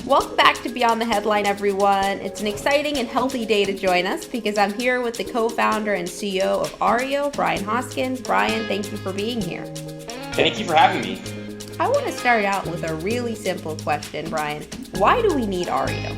Welcome back to Beyond the Headline, everyone. It's an exciting and healthy day to join us because I'm here with the co-founder and CEO of Ario, Brian Hoskins. Brian, thank you for being here. Thank you for having me. I want to start out with a really simple question, Brian. Why do we need Ario?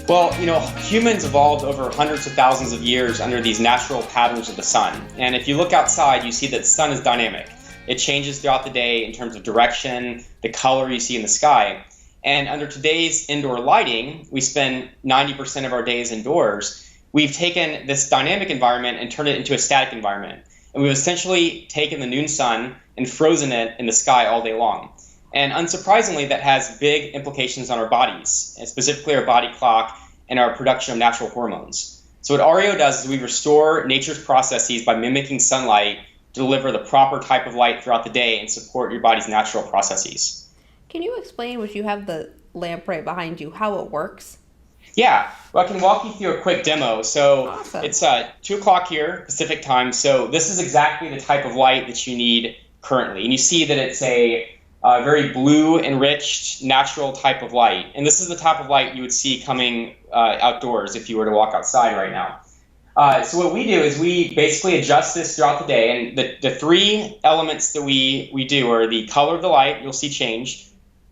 Well, humans evolved over hundreds of thousands of years under these natural patterns of the sun. And if you look outside, you see that the sun is dynamic. It changes throughout the day in terms of direction, the color you see in the sky. And under today's indoor lighting, we spend 90% of our days indoors. We've taken this dynamic environment and turned it into a static environment. And we've essentially taken the noon sun and frozen it in the sky all day long. And unsurprisingly, that has big implications on our bodies, and specifically our body clock and our production of natural hormones. So what Ario does is we restore nature's processes by mimicking sunlight to deliver the proper type of light throughout the day and support your body's natural processes. Can you explain, which you have the lamp right behind you, how it works? Yeah, well, I can walk you through a quick demo. So Awesome. It's 2 o'clock here, Pacific time. So this is exactly the type of light that you need currently. And you see that it's a very blue enriched natural type of light. And this is the type of light you would see coming outdoors if you were to walk outside right now. So what we do is we basically adjust this throughout the day. And the 3 elements that we do are the color of the light, you'll see change,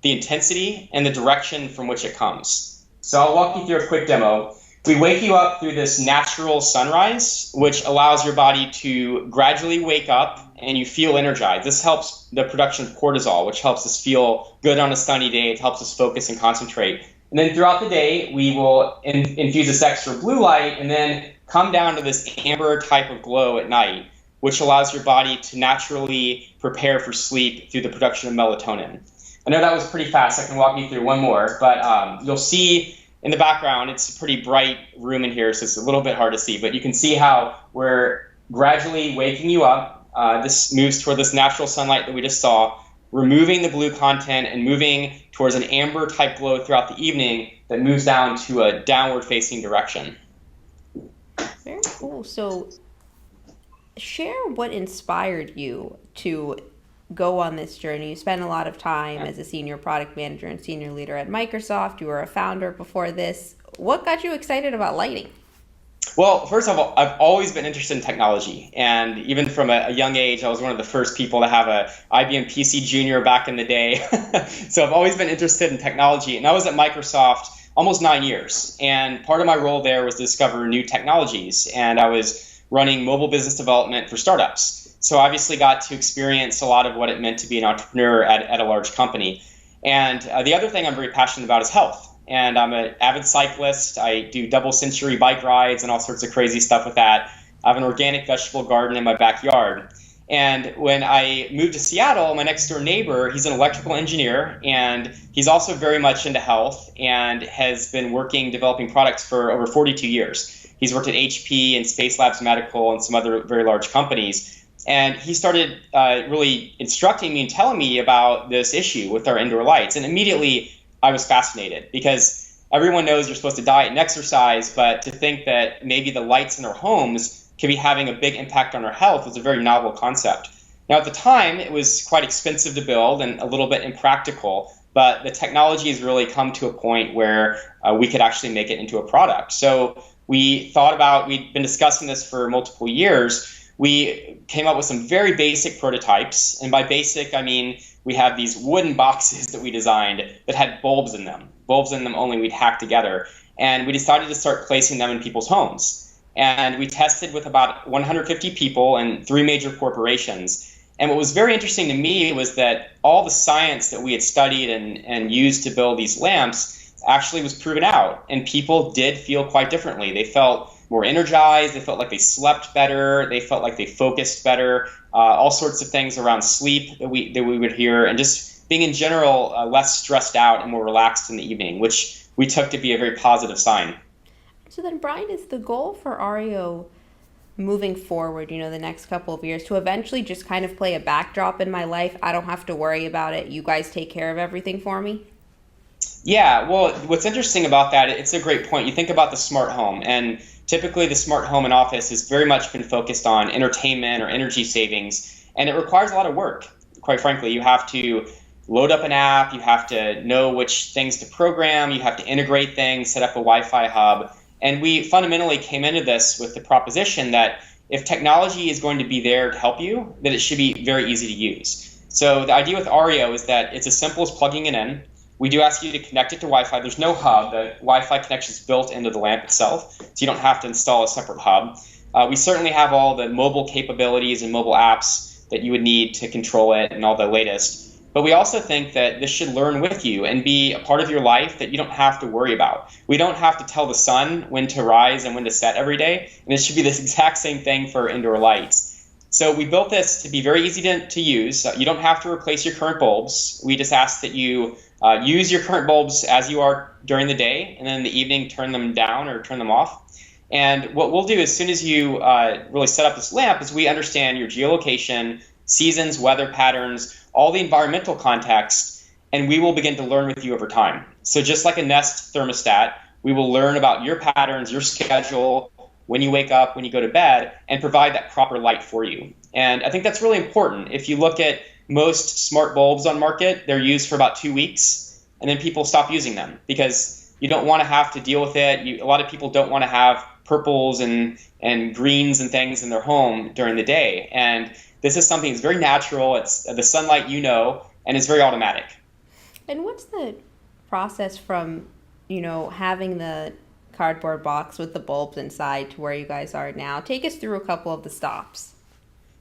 the intensity, and the direction from which it comes. So I'll walk you through a quick demo. We wake you up through this natural sunrise, which allows your body to gradually wake up and you feel energized. This helps the production of cortisol, which helps us feel good on a sunny day. It helps us focus and concentrate. And then throughout the day, we will infuse this extra blue light and then come down to this amber type of glow at night, which allows your body to naturally prepare for sleep through the production of melatonin. I know that was pretty fast. I can walk you through one more, but you'll see in the background, it's a pretty bright room in here, so it's a little bit hard to see, but you can see how we're gradually waking you up. This moves toward this natural sunlight that we just saw, removing the blue content and moving towards an amber type glow throughout the evening that moves down to a downward facing direction. Very cool. So share what inspired you to go on this journey. You spent a lot of time as a senior product manager and senior leader at Microsoft. You were a founder before this. What got you excited about lighting? Well, first of all, I've always been interested in technology. And even from a young age, I was one of the first people to have a IBM PC Junior back in the day. So I've always been interested in technology. And I was at Microsoft almost 9 years. And part of my role there was to discover new technologies. And I was running mobile business development for startups. So I obviously got to experience a lot of what it meant to be an entrepreneur at a large company. And the other thing I'm very passionate about is health. And I'm an avid cyclist. I do double century bike rides and all sorts of crazy stuff with that. I have an organic vegetable garden in my backyard. And when I moved to Seattle, my next door neighbor, he's an electrical engineer, and he's also very much into health and has been developing products for over 42 years. He's worked at HP and Space Labs Medical and some other very large companies. And he started really instructing me and telling me about this issue with our indoor lights. And immediately I was fascinated because everyone knows you're supposed to diet and exercise, but to think that maybe the lights in our homes can be having a big impact on our health was a very novel concept. Now, at the time, it was quite expensive to build and a little bit impractical, but the technology has really come to a point where we could actually make it into a product. So we'd been discussing this for multiple years. We came up with some very basic prototypes, and by basic, I mean we have these wooden boxes that we designed that had bulbs in them only we'd hack together, and we decided to start placing them in people's homes. And we tested with about 150 people and 3 major corporations. And what was very interesting to me was that all the science that we had studied and used to build these lamps actually was proven out, and people did feel quite differently. They felt more energized, they felt like they slept better, they felt like they focused better, all sorts of things around sleep that we would hear, and just being in general less stressed out and more relaxed in the evening, which we took to be a very positive sign. So then, Brian, is the goal for Ario moving forward, the next couple of years, to eventually just kind of play a backdrop in my life? I don't have to worry about it. You guys take care of everything for me? Yeah, well, what's interesting about that, it's a great point. You think about the smart home, and typically the smart home and office has very much been focused on entertainment or energy savings, and it requires a lot of work. Quite frankly, you have to load up an app, you have to know which things to program, you have to integrate things, set up a Wi-Fi hub. And we fundamentally came into this with the proposition that if technology is going to be there to help you, that it should be very easy to use. So the idea with Ario is that it's as simple as plugging it in. We do ask you to connect it to Wi-Fi. There's no hub. The Wi-Fi connection is built into the lamp itself, so you don't have to install a separate hub. We certainly have all the mobile capabilities and mobile apps that you would need to control it and all the latest. But we also think that this should learn with you and be a part of your life that you don't have to worry about. We don't have to tell the sun when to rise and when to set every day, and it should be this exact same thing for indoor lights. So we built this to be very easy to use. You don't have to replace your current bulbs. We just ask that you use your current bulbs as you are during the day, and then in the evening turn them down or turn them off. And what we'll do as soon as you really set up this lamp is we understand your geolocation, seasons, weather patterns, all the environmental context, and we will begin to learn with you over time. So just like a Nest thermostat, we will learn about your patterns, your schedule, when you wake up, when you go to bed, and provide that proper light for you. And I think that's really important. If you look at most smart bulbs on market, they're used for about 2 weeks, and then people stop using them because you don't want to have to deal with it. A lot of people don't want to have purples and greens and things in their home during the day. And this is something that's very natural. It's the sunlight, and it's very automatic. And what's the process from, having the cardboard box with the bulbs inside to where you guys are now? Take us through a couple of the stops.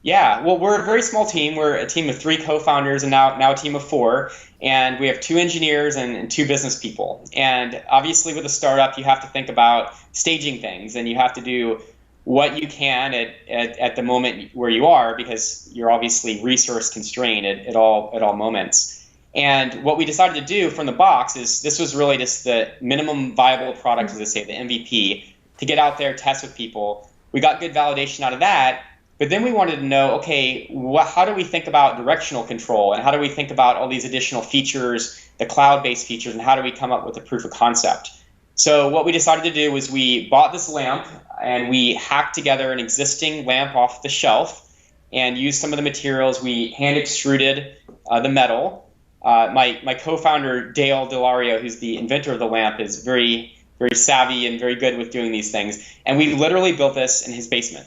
Yeah, well, we're a very small team. We're a team of 3 co-founders and now a team of 4. And we have 2 engineers and 2 business people. And obviously with a startup, you have to think about staging things, and you have to do what you can at the moment where you are, because you're obviously resource constrained at all moments. And what we decided to do from the box is this was really just the minimum viable product, as they say, the MVP, to get out there, test with people. We got good validation out of that, but then we wanted to know, okay, how do we think about directional control, and how do we think about all these additional features, the cloud-based features, and how do we come up with a proof of concept? So what we decided to do was we bought this lamp, and we hacked together an existing lamp off the shelf and used some of the materials. We hand extruded the metal. My co-founder, Dale Delario, who's the inventor of the lamp, is very, very savvy and very good with doing these things. And we literally built this in his basement.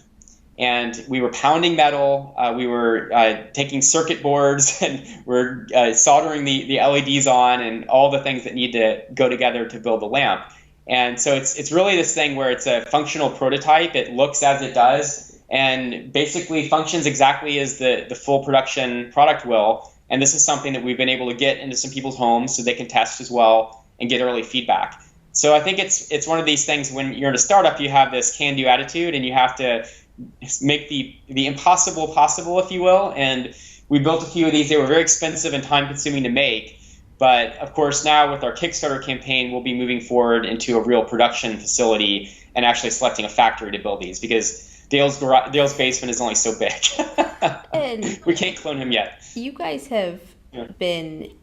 And we were pounding metal. We were taking circuit boards and we're soldering the LEDs on and all the things that need to go together to build the lamp. And so it's really this thing where it's a functional prototype. It looks as it does and basically functions exactly as the full production product will. And this is something that we've been able to get into some people's homes so they can test as well and get early feedback. So I think it's one of these things when you're in a startup, you have this can-do attitude and you have to make the impossible possible, if you will. And we built a few of these. They were very expensive and time-consuming to make. But of course, now with our Kickstarter campaign, we'll be moving forward into a real production facility and actually selecting a factory to build these, because Dale's basement is only so big. And we can't clone him yet. You guys have been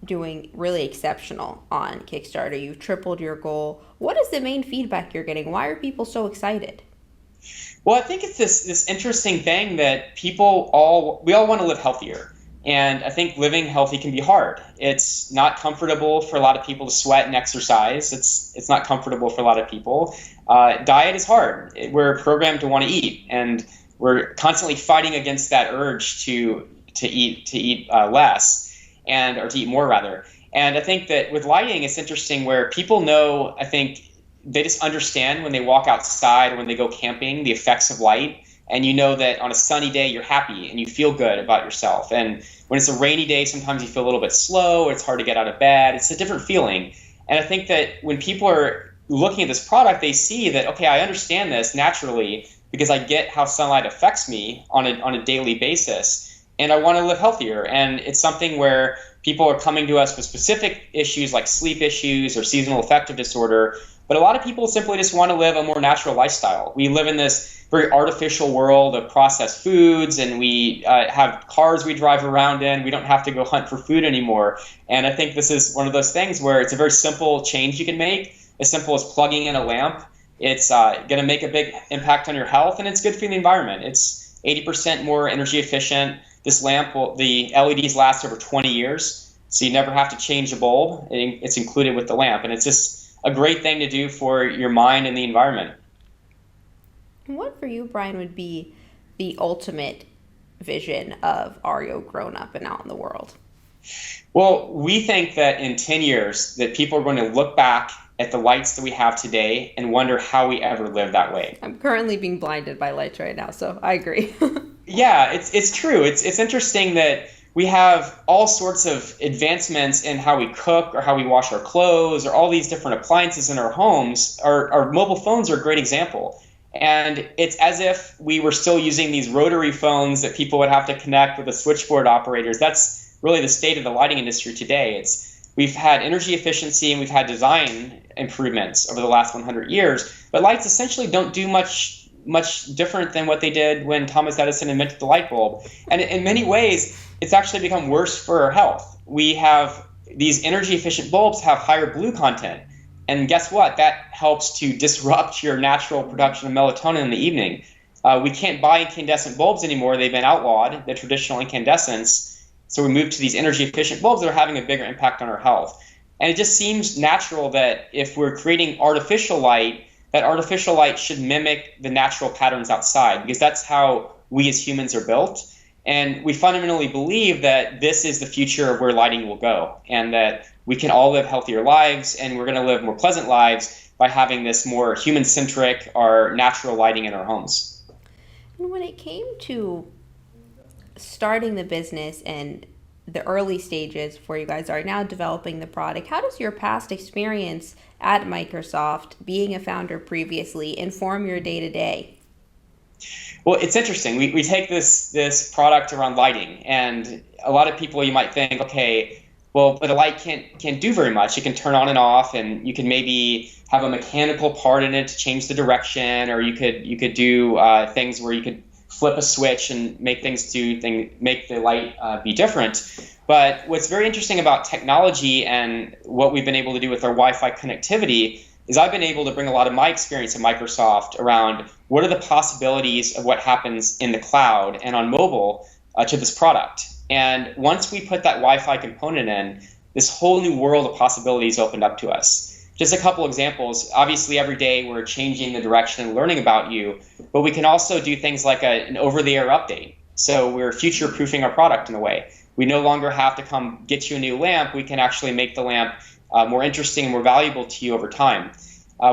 doing really exceptional on Kickstarter. You've tripled your goal. What is the main feedback you're getting? Why are people so excited? Well, I think it's this interesting thing that we all want to live healthier. And I think living healthy can be hard. It's not comfortable for a lot of people to sweat and exercise. It's not comfortable for a lot of people. Diet is hard. We're programmed to want to eat, and we're constantly fighting against that urge to eat less, or to eat more rather. And I think that with lighting, it's interesting where people know. I think they just understand when they walk outside, when they go camping, the effects of light. And you know that on a sunny day, you're happy and you feel good about yourself. And when it's a rainy day, sometimes you feel a little bit slow, or it's hard to get out of bed. It's a different feeling. And I think that when people are looking at this product, they see that, okay, I understand this naturally because I get how sunlight affects me on a daily basis. And I want to live healthier. And it's something where people are coming to us with specific issues like sleep issues or seasonal affective disorder. But a lot of people simply just want to live a more natural lifestyle. We live in this very artificial world of processed foods, and we have cars we drive around in. We don't have to go hunt for food anymore. And I think this is one of those things where it's a very simple change you can make, as simple as plugging in a lamp. It's going to make a big impact on your health, and it's good for the environment. It's 80% more energy efficient. this lamp the LEDs last over 20 years, so you never have to change a bulb. It's included with the lamp, and it's just a great thing to do for your mind and the environment. And what for you, Brian, would be the ultimate vision of Ario grown up and out in the world? Well, we think that in 10 years that people are going to look back at the lights that we have today and wonder how we ever lived that way. I'm currently being blinded by lights right now, so I agree. Yeah, it's true. It's interesting that we have all sorts of advancements in how we cook or how we wash our clothes or all these different appliances in our homes. Our mobile phones are a great example. And it's as if we were still using these rotary phones that people would have to connect with the switchboard operators. That's really the state of the lighting industry today. We've had energy efficiency and we've had design improvements over the last 100 years, but lights essentially don't do much different than what they did when Thomas Edison invented the light bulb. And in many ways, it's actually become worse for our health. We have these energy efficient bulbs have higher blue content. And guess what? That helps to disrupt your natural production of melatonin in the evening. We can't buy incandescent bulbs anymore. They've been outlawed, the traditional incandescents. So we moved to these energy efficient bulbs that are having a bigger impact on our health. And it just seems natural that if we're creating artificial light, that artificial light should mimic the natural patterns outside, because that's how we as humans are built. And we fundamentally believe that this is the future of where lighting will go, and that we can all live healthier lives, and we're going to live more pleasant lives by having this more human-centric or natural lighting in our homes. And when it came to starting the business and the early stages before you guys are now developing the product, how does your past experience at Microsoft, being a founder previously, inform your day-to-day? Well, it's interesting. We take this product around lighting, and a lot of people, you might think, okay, well, but a light can't do very much. It can turn on and off, and you can maybe have a mechanical part in it to change the direction, or you could do things where you could flip a switch and make make the light be different. But what's very interesting about technology and what we've been able to do with our Wi-Fi connectivity is I've been able to bring a lot of my experience at Microsoft around what are the possibilities of what happens in the cloud and on mobile to this product. And once we put that Wi-Fi component in, this whole new world of possibilities opened up to us. Just a couple examples. Obviously, every day we're changing the direction and learning about you, but we can also do things like an over-the-air update. So we're future-proofing our product in a way. We no longer have to come get you a new lamp. We can actually make the lamp more interesting and more valuable to you over time.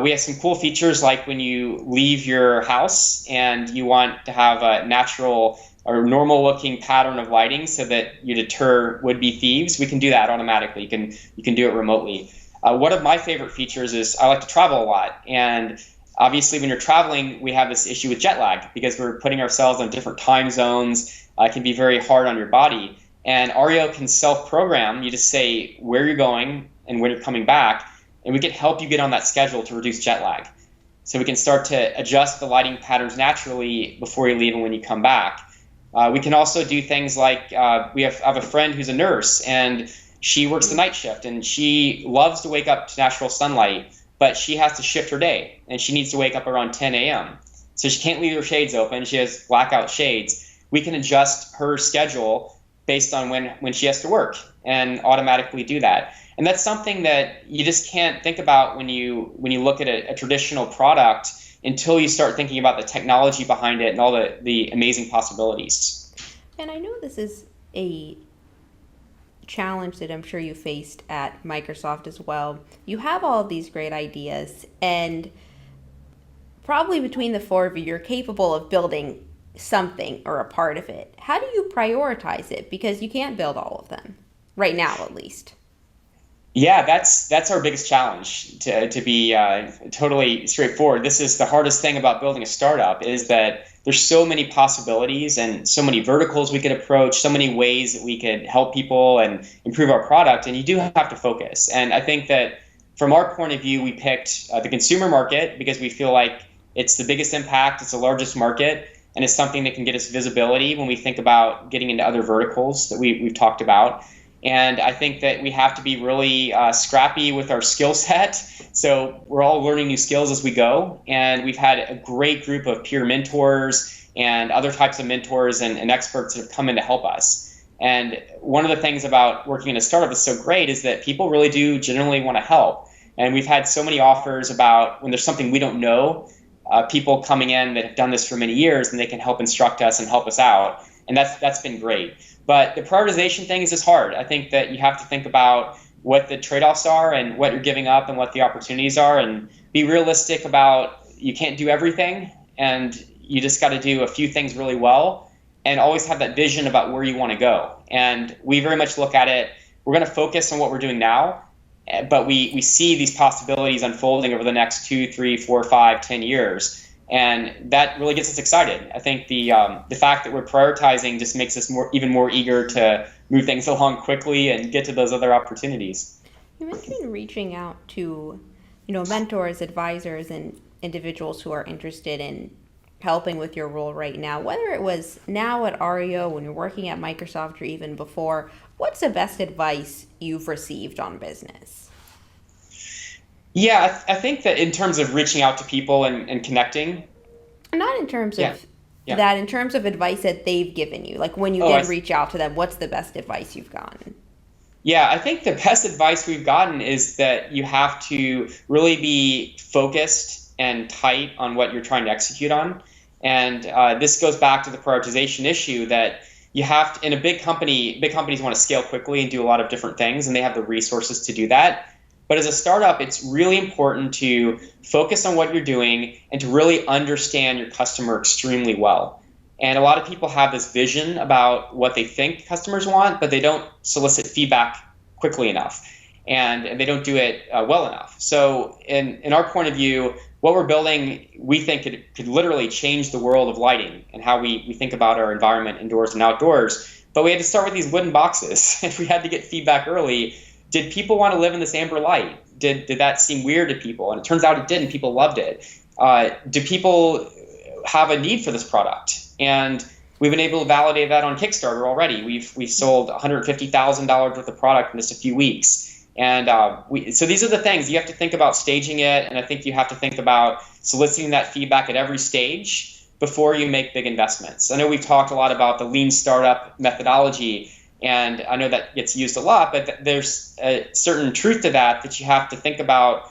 We have some cool features like when you leave your house and you want to have a natural or normal looking pattern of lighting so that you deter would-be thieves. We can do that automatically. You can do it remotely. One of my favorite features is I like to travel a lot, and obviously when you're traveling we have this issue with jet lag because we're putting ourselves on different time zones. It can be very hard on your body, and Ario can self-program. You just say where you're going and when you're coming back, and we can help you get on that schedule to reduce jet lag. So we can start to adjust the lighting patterns naturally before you leave and when you come back. We can also do things like I have a friend who's a nurse, and she works the night shift, and she loves to wake up to natural sunlight, but she has to shift her day, and she needs to wake up around 10 a.m. So she can't leave her shades open. She has blackout shades. We can adjust her schedule based on when she has to work and automatically do that. And that's something that you just can't think about when you look at a traditional product until you start thinking about the technology behind it and all the amazing possibilities. And I know this is a challenge that I'm sure you faced at Microsoft as well. You have all of these great ideas, and probably between the four of you, you're capable of building something or a part of it. How do you prioritize it? Because you can't build all of them right now, at least. Yeah, that's our biggest challenge, to be totally straightforward. This is the hardest thing about building a startup, is that there's so many possibilities and so many verticals we could approach, so many ways that we could help people and improve our product, and you do have to focus. And I think that from our point of view, we picked the consumer market because we feel like it's the biggest impact, it's the largest market, and it's something that can get us visibility when we think about getting into other verticals that we've talked about. And I think that we have to be really scrappy with our skill set. So we're all learning new skills as we go. And we've had a great group of peer mentors and other types of mentors and experts that have come in to help us. And one of the things about working in a startup is so great is that people really do genuinely want to help. And we've had so many offers about when there's something we don't know, people coming in that have done this for many years and they can help instruct us and help us out. And that's been great. But the prioritization thing is just hard. I think that you have to think about what the trade-offs are and what you're giving up and what the opportunities are, and be realistic about you can't do everything, and you just got to do a few things really well, and always have that vision about where you want to go. And we very much look at it, we're going to focus on what we're doing now, but we see these possibilities unfolding over the next 2, 3, 4, 5, 10 years. And that really gets us excited. I think the fact that we're prioritizing just makes us even more eager to move things along quickly and get to those other opportunities. You mentioned reaching out to, mentors, advisors, and individuals who are interested in helping with your role right now. Whether it was now at Ario, when you're working at Microsoft, or even before, what's the best advice you've received on business? Yeah, I think that in terms of reaching out to people and connecting. Not in terms of that, in terms of advice that they've given you. Like when you reach out to them, what's the best advice you've gotten? Yeah, I think the best advice we've gotten is that you have to really be focused and tight on what you're trying to execute on. And this goes back to the prioritization issue that you have to, in a big companies want to scale quickly and do a lot of different things, and they have the resources to do that. But as a startup, it's really important to focus on what you're doing and to really understand your customer extremely well. And a lot of people have this vision about what they think customers want, but they don't solicit feedback quickly enough, and they don't do it well enough. So in our point of view, what we're building, we think it could literally change the world of lighting and how we think about our environment indoors and outdoors. But we had to start with these wooden boxes. If we had to get feedback early, did people want to live in this amber light? Did that seem weird to people? And it turns out it didn't. People loved it. Do people have a need for this product? And we've been able to validate that on Kickstarter already. We've sold $150,000 worth of product in just a few weeks. And so these are the things you have to think about staging it. And I think you have to think about soliciting that feedback at every stage before you make big investments. I know we've talked a lot about the lean startup methodology, and I know that gets used a lot, but there's a certain truth to that you have to think about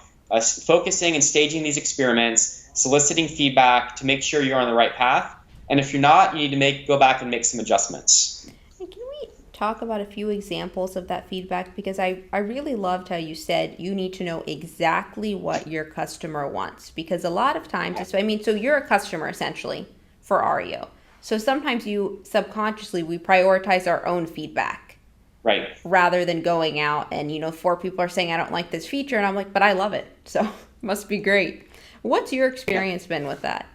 focusing and staging these experiments, soliciting feedback to make sure you're on the right path. And if you're not, you need to go back and make some adjustments. And can we talk about a few examples of that feedback? Because I really loved how you said you need to know exactly what your customer wants. Because a lot of times, so you're a customer essentially for Ario. So sometimes we prioritize our own feedback. Right. Rather than going out and, 4 people are saying, I don't like this feature. And I'm like, but I love it. So must be great. What's your experience been with that?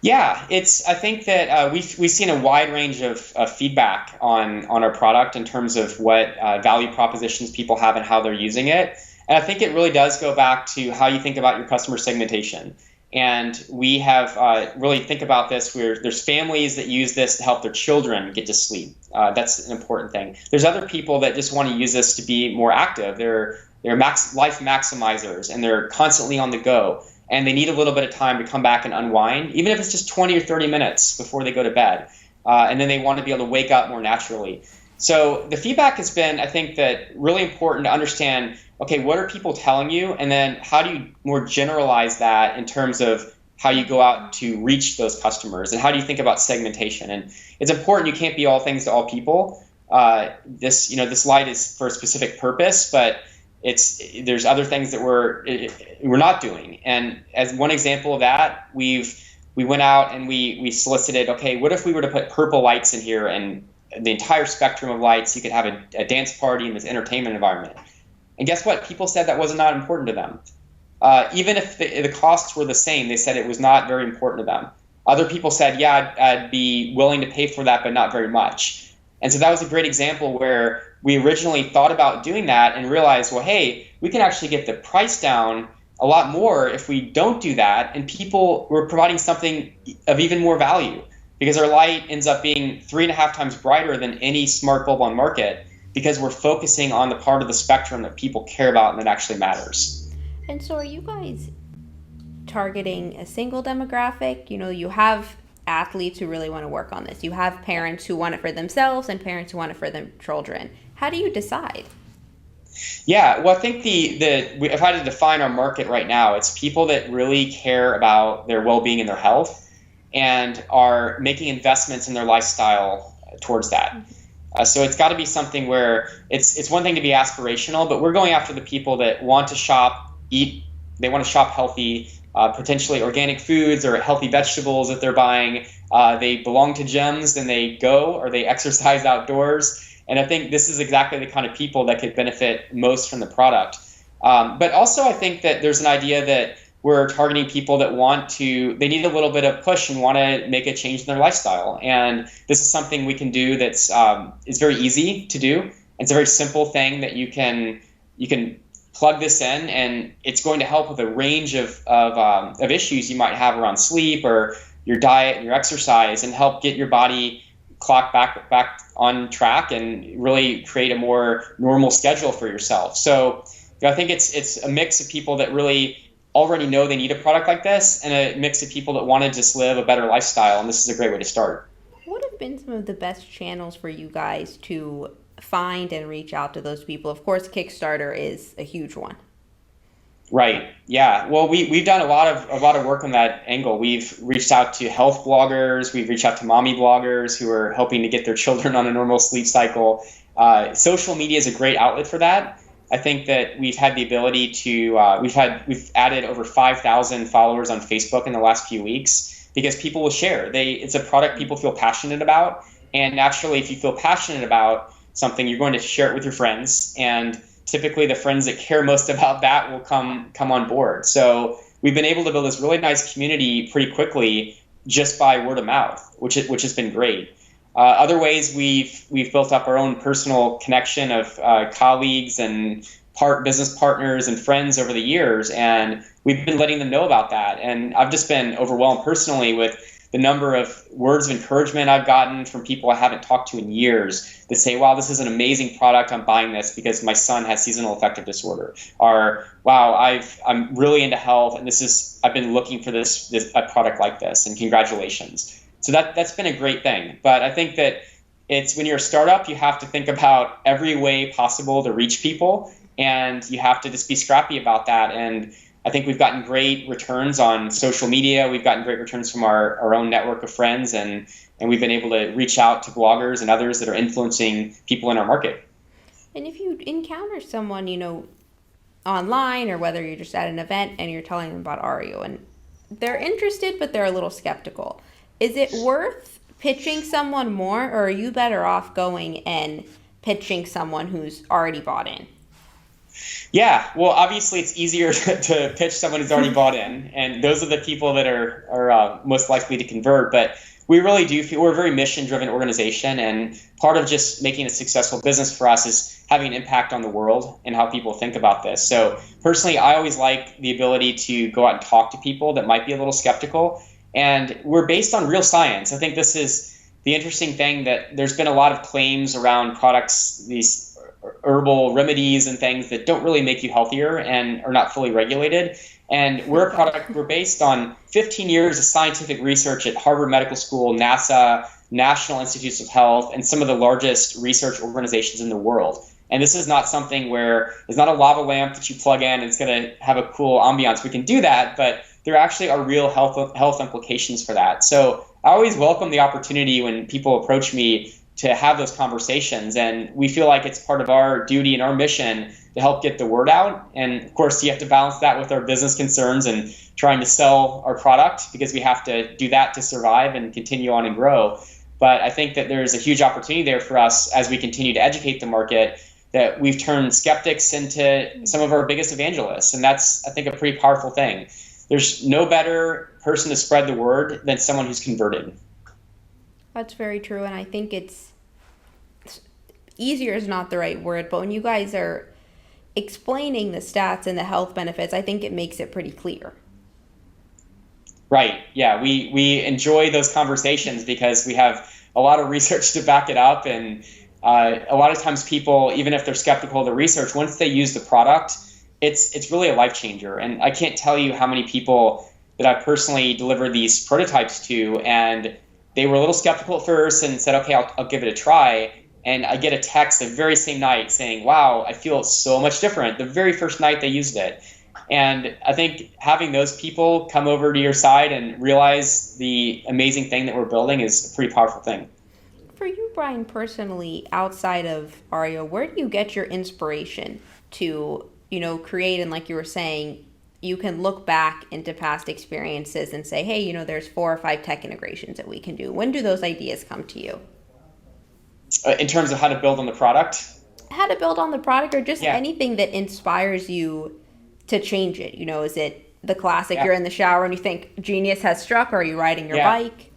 Yeah, I think that we've seen a wide range of feedback on our product in terms of what value propositions people have and how they're using it. And I think it really does go back to how you think about your customer segmentation. And we have really think about this where there's families that use this to help their children get to sleep. That's an important thing. There's other people that just want to use this to be more active. They're life maximizers, and they're constantly on the go. And they need a little bit of time to come back and unwind, even if it's just 20 or 30 minutes before they go to bed. And then they want to be able to wake up more naturally. So the feedback has been, I think, that really important to understand, okay, what are people telling you? And then how do you more generalize that in terms of how you go out to reach those customers? And how do you think about segmentation? And it's important. You can't be all things to all people. This light is for a specific purpose, but there's other things that we're not doing. And as one example of that, we went out and we solicited, okay, what if we were to put purple lights in here and the entire spectrum of lights, you could have a dance party in this entertainment environment. And guess what? People said that was not important to them. Even if the costs were the same, they said it was not very important to them. Other people said, yeah, I'd be willing to pay for that, but not very much. And so that was a great example where we originally thought about doing that and realized, well, hey, we can actually get the price down a lot more if we don't do that. And we're providing something of even more value, because our light ends up being 3.5 times brighter than any smart bulb on market, because we're focusing on the part of the spectrum that people care about and that actually matters. And so are you guys targeting a single demographic? You have athletes who really want to work on this? You have parents who want it for themselves and parents who want it for their children. How do you decide? Yeah, well, I think if I had to define our market right now, it's people that really care about their well-being and their health and are making investments in their lifestyle towards that. So it's got to be something where it's one thing to be aspirational, but we're going after the people that want to shop, eat, they want to shop healthy, potentially organic foods or healthy vegetables that they're buying. They belong to gyms and they go or they exercise outdoors. And I think this is exactly the kind of people that could benefit most from the product. But also I think that there's an idea that we're targeting people that they need a little bit of push and want to make a change in their lifestyle. And this is something we can do that's is very easy to do. It's a very simple thing that you can plug this in, and it's going to help with a range of issues you might have around sleep or your diet and your exercise, and help get your body clock back on track and really create a more normal schedule for yourself. So I think it's a mix of people that really already know they need a product like this, and a mix of people that want to just live a better lifestyle, and this is a great way to start. What have been some of the best channels for you guys to find and reach out to those people? Of course, Kickstarter is a huge one. Right. Yeah. Well, we've done a lot of work on that angle. We've reached out to health bloggers. We've reached out to mommy bloggers who are helping to get their children on a normal sleep cycle. Social media is a great outlet for that. I think that we've had the ability to we've added over 5,000 followers on Facebook in the last few weeks because people will share. It's a product people feel passionate about, and naturally, if you feel passionate about something, you're going to share it with your friends, and typically the friends that care most about that will come on board. So we've been able to build this really nice community pretty quickly just by word of mouth, which has been great. Other ways we've built up our own personal connection of colleagues and business partners and friends over the years, and we've been letting them know about that. And I've just been overwhelmed personally with the number of words of encouragement I've gotten from people I haven't talked to in years that say, wow, this is an amazing product. I'm buying this because my son has seasonal affective disorder. Or, wow, I'm really into health, and I've been looking for a product like this, and congratulations. So that's been a great thing. But I think that it's when you're a startup, you have to think about every way possible to reach people, and you have to just be scrappy about that. And I think we've gotten great returns on social media. We've gotten great returns from our own network of friends, and we've been able to reach out to bloggers and others that are influencing people in our market. And if you encounter someone, online, or whether you're just at an event and you're telling them about Ario and they're interested, but they're a little skeptical, is it worth pitching someone more, or are you better off going and pitching someone who's already bought in? Yeah, well, obviously it's easier to pitch someone who's already bought in, and those are the people that are most likely to convert. But we really do feel we're a very mission-driven organization, and part of just making a successful business for us is having an impact on the world and how people think about this. So personally, I always like the ability to go out and talk to people that might be a little skeptical, and we're based on real science. I think this is the interesting thing, that there's been a lot of claims around products, these herbal remedies and things that don't really make you healthier and are not fully regulated. And we're based on 15 years of scientific research at Harvard Medical School, NASA, National Institutes of Health, and some of the largest research organizations in the world. And this is not something where there's not a lava lamp that you plug in and it's going to have a cool ambiance. We can do that, but there actually are real health implications for that. So I always welcome the opportunity when people approach me to have those conversations, and we feel like it's part of our duty and our mission to help get the word out. And of course, you have to balance that with our business concerns and trying to sell our product, because we have to do that to survive and continue on and grow. But I think that there's a huge opportunity there for us as we continue to educate the market, that we've turned skeptics into some of our biggest evangelists. And that's, I think, a pretty powerful thing. There's no better person to spread the word than someone who's converted. That's very true, and I think it's easier is not the right word, but when you guys are explaining the stats and the health benefits, I think it makes it pretty clear. Right. Yeah, we enjoy those conversations because we have a lot of research to back it up, and a lot of times people, even if they're skeptical of the research, once they use the product, it's really a life changer. And I can't tell you how many people that I personally delivered these prototypes to, and they were a little skeptical at first and said, okay, I'll give it a try. And I get a text the very same night saying, wow, I feel so much different the very first night they used it. And I think having those people come over to your side and realize the amazing thing that we're building is a pretty powerful thing. For you, Brian, personally, outside of Ario, where do you get your inspiration to, create? And like you were saying, you can look back into past experiences and say, hey, there's 4 or 5 tech integrations that we can do. When do those ideas come to you? In terms of how to build on the product? How to build on the product, or just Yeah. anything that inspires you to change it? Is it the classic, Yeah. you're in the shower and you think genius has struck, or are you riding your Yeah. bike?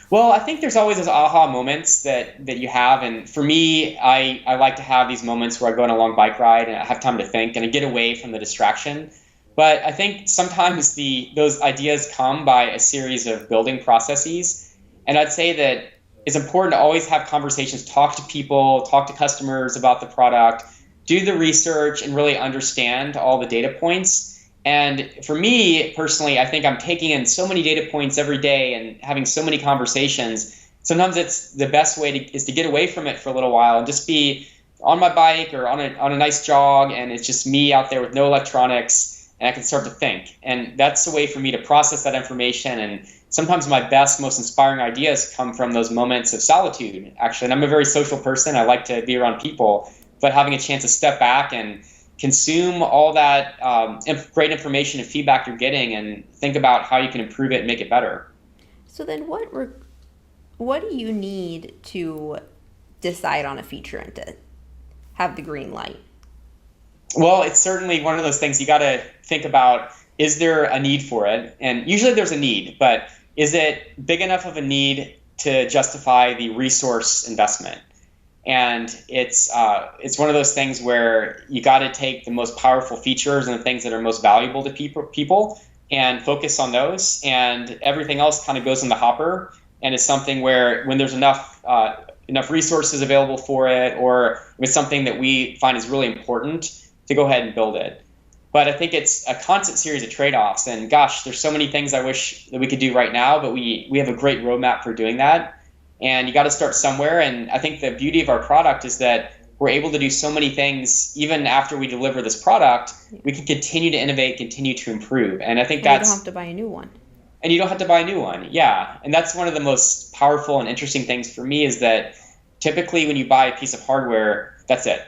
Well, I think there's always those aha moments that you have. And for me, I like to have these moments where I go on a long bike ride and I have time to think and I get away from the distraction. But I think sometimes those ideas come by a series of building processes. And I'd say that it's important to always have conversations, talk to people, talk to customers about the product, do the research, and really understand all the data points. And for me personally, I think I'm taking in so many data points every day and having so many conversations. Sometimes it's the best way is to get away from it for a little while and just be on my bike or on a nice jog, and it's just me out there with no electronics, and I can start to think. And that's a way for me to process that information. And sometimes my best, most inspiring ideas come from those moments of solitude, actually. And I'm a very social person. I like to be around people, but having a chance to step back and consume all that great information and feedback you're getting and think about how you can improve it and make it better. So then what do you need to decide on a feature and to have the green light? Well, it's certainly one of those things you got to think about, is there a need for it? And usually there's a need, but is it big enough of a need to justify the resource investment? And it's one of those things where you got to take the most powerful features and the things that are most valuable to people and focus on those. And everything else kind of goes in the hopper. And it's something where when there's enough resources available for it, or if it's something that we find is really important, to go ahead and build it. But I think it's a constant series of trade-offs. And gosh, there's so many things I wish that we could do right now, but we have a great roadmap for doing that. And you got to start somewhere. And I think the beauty of our product is that we're able to do so many things. Even after we deliver this product, we can continue to innovate, continue to improve. And I think You don't have to buy a new one. And you don't have to buy a new one. Yeah. And that's one of the most powerful and interesting things for me, is that typically when you buy a piece of hardware, that's it.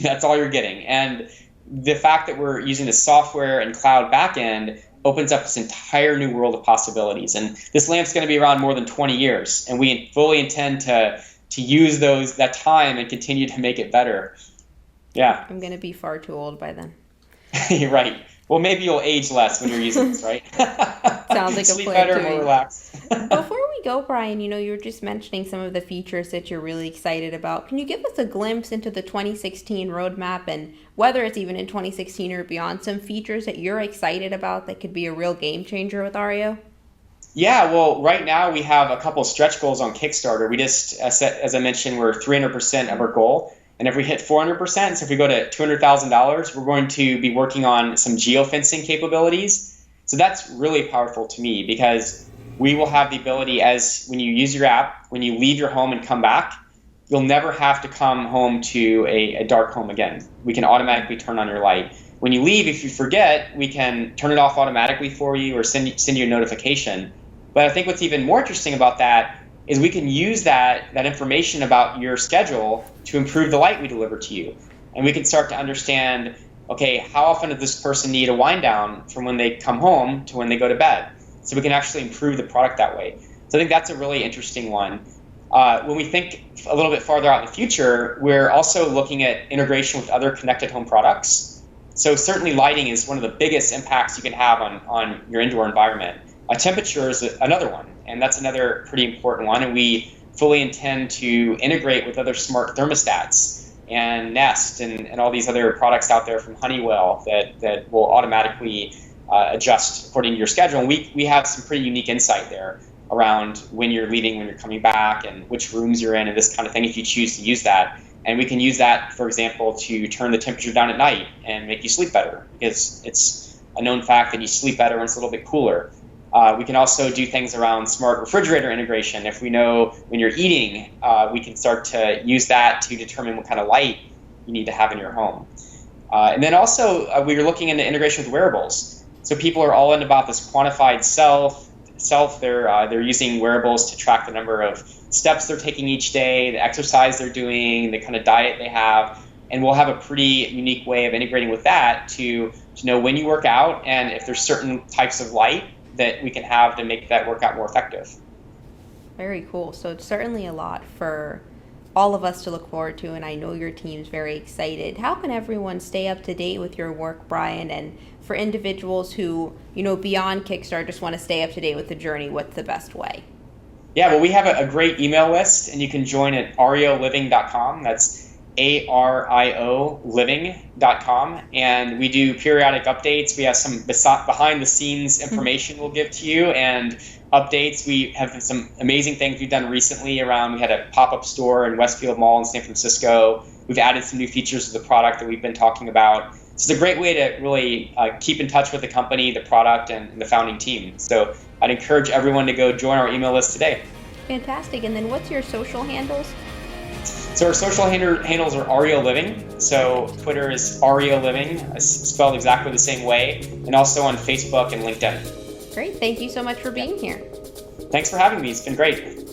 That's all you're getting. And the fact that we're using the software and cloud backend opens up this entire new world of possibilities. And this lamp's going to be around more than 20 years, and we fully intend to use that time and continue to make it better. Yeah. I'm going to be far too old by then. You're right. Well, maybe you'll age less when you're using this, right? Sounds like a Sleep plan better, to more me. relaxed. Before we go, Brian, you were just mentioning some of the features that you're really excited about. Can you give us a glimpse into the 2016 roadmap, and whether it's even in 2016 or beyond, some features that you're excited about that could be a real game changer with Ario? Yeah, well, right now we have a couple stretch goals on Kickstarter. We just, as I mentioned, we're 300% of our goal. And if we hit 400%, so if we go to $200,000, we're going to be working on some geofencing capabilities. So that's really powerful to me, because we will have the ability, as when you use your app, when you leave your home and come back, you'll never have to come home to a dark home again. We can automatically turn on your light. When you leave, if you forget, we can turn it off automatically for you or send you a notification. But I think what's even more interesting about that is we can use that information about your schedule to improve the light we deliver to you. And we can start to understand, okay, how often does this person need a wind down from when they come home to when they go to bed? So we can actually improve the product that way. So I think that's a really interesting one. When we think a little bit farther out in the future, we're also looking at integration with other connected home products. So certainly lighting is one of the biggest impacts you can have on your indoor environment. Temperature is another one, and that's another pretty important one. And we fully intend to integrate with other smart thermostats and Nest and all these other products out there from Honeywell that will automatically adjust according to your schedule. And we have some pretty unique insight there around when you're leaving, when you're coming back, and which rooms you're in, and this kind of thing, if you choose to use that. And we can use that, for example, to turn the temperature down at night and make you sleep better, because it's a known fact that you sleep better when it's a little bit cooler. We can also do things around smart refrigerator integration. If we know when you're eating, we can start to use that to determine what kind of light you need to have in your home. And then also, we're looking into integration with wearables. So people are all in about this quantified self. They're using wearables to track the number of steps they're taking each day, the exercise they're doing, the kind of diet they have. And we'll have a pretty unique way of integrating with that to know when you work out and if there's certain types of light that we can have to make that workout more effective. Very cool. So it's certainly a lot for all of us to look forward to, and I know your team's very excited. How can everyone stay up to date with your work, Brian? And for individuals who, beyond Kickstarter just want to stay up to date with the journey, what's the best way? Yeah, well, we have a great email list, and you can join at arioliving.com. That's ARIO living.com. And we do periodic updates. We have some behind the scenes information we'll give to you and updates. We have some amazing things we've done recently around, we had a pop-up store in Westfield Mall in San Francisco. We've added some new features to the product that we've been talking about. It's a great way to really keep in touch with the company, the product, and the founding team. So I'd encourage everyone to go join our email list today. Fantastic. And then what's your social handles? So our social handles are Ario Living. So Twitter is Ario Living, spelled exactly the same way, and also on Facebook and LinkedIn. Great. Thank you so much for being here. Thanks for having me. It's been great.